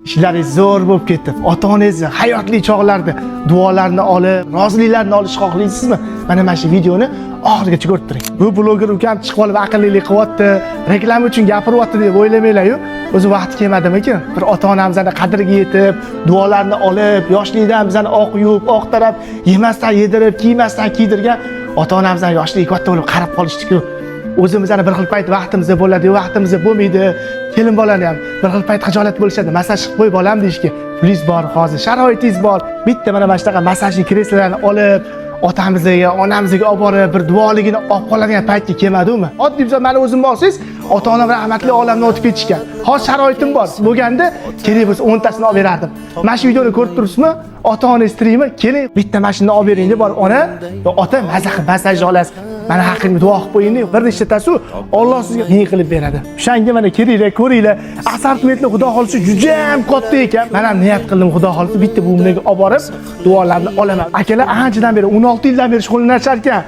ishlaringiz zo'r bo'lib ketdi. Ota-onangizni hayotli chog'larda duolarni olib, roziliklarni olishni xohlaysizmi? Mana shu videoni oxirigacha ko'rib turing. Bu bloger ukam chiqib olib aqllilik qilyapti, reklama uchun gapiryapti deb o'ylamanglar-yu. O'zi vaqti kelmadimikin? Bir ota-onamizni qadriga yetib, duolarni olib, yoshlikdan bizani oq yuvib, oq taraf yemasdan yedirib, kiymasdan kiydirgan ota-onamizdan yoshligi katta bo'lib qarab qolishdi-ku. O'zimizdan bir xil payt vaqtimizda bo'ladi, vaqtimizda bo'lmaydi. Kelin bolani ham bir xil payt xijolat bo'lishadi. Masaj qilib qo'y bolam deyishga. Pulingiz bor, hozir sharoitingiz bor. Bitta mana shunaqa masajli kreslolarni olib, otamizga, onamizga olib borib, bir duoligini olib qoladigan paytga kelmadimi? Oddiy bizlar meni o'zim olsangiz, ota-onam rahmatli olamdan o'tib ketishgan. Hozir sharoitim bor. Bo'lganda kerak bo'lsa 10 tasini olib berardim. Mana shu videoni ko'rib turibsizmi? Ota-onangiz tirikmi? Keling, bitta mashinani olib bering deb bor. Ona, ota maza qilib masaj olasiz. Mana haqqingni duo qilib qo'ying, bir nechta tasu Alloh sizga ne qilib beradi. O'shanga mana kelinglar, ko'ringlar. Assortimentli Xudo xolisi juda ham katta ekan. Men ham niyat qildim Xudo xolisi bitta buvimlarga olib borib, duolarni olaman. Akalar anchadan beri 16 yildan beri shug'ullanishar ekan.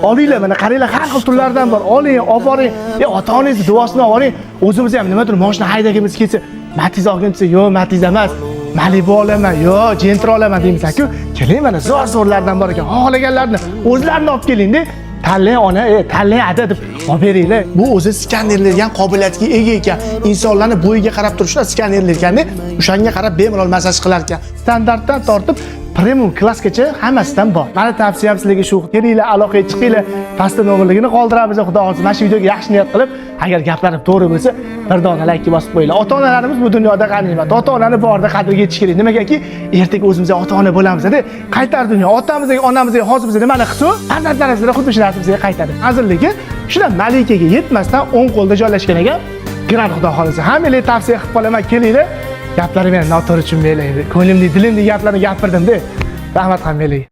Olinglar, mana qaranglar, har xil turlardan bor. Oling, olib boring. Ota-onangizni duosini oling. O'zimiz ham nimadir mashina haydagimiz kelsa, Matiz olgin desa, yo'q, Matiz emas. Malibu olaman, yo'q, Gentra olaman deymiz-ku. Keling, mana zo'r-zo'rlardan bor ekan. Xohlaganlarni o'zlarini olib keling-da. Tanlang ona, tanlang ada deb olib beringlar. Bu o'zi skanerlarga ham qobiliyatga ega ekan. Insonlarni bo'yiga qarab turishlar skanerlar ekan-da. O'shanga qarab bemalol masaj qilar ekan. Standartdan tortib premium klassgacha hammasidan bor. Meni tavsiyam sizlarga shu. Kelinglar, aloqaga chiqinglar. Pastda nomerligini qoldiramiz, Xudo xolisa. Mana shu videoga yaxshi niyat qilib, agar gaplarim to'g'ri bo'lsa, bir dona like bosib qo'yinglar. Ota-onalarimiz bu dunyoda g'animat. Ota-onani borda qadriga yetish kerak. Nimagaki, ertaga o'zimizga ota-ona bo'lamiz-da. Qaytar dunyo. Otamizga, onamizga, hozir bizga nimani qilsin? Farzandlarimizga xuddi shu narsani bizga qaytadi. Hozirligi shular malikaga yetmasdan o'ng qo'lda joylashgan ekan. Gran Xudo xolisa. Hammalarga tavsiya qilib qolaman, kelinglar. Gaplarim meni noto'g'ri tushunmanglar. Ko'nglimni, dilimni gaplarni gapirdim-da. Rahmat hammalarga.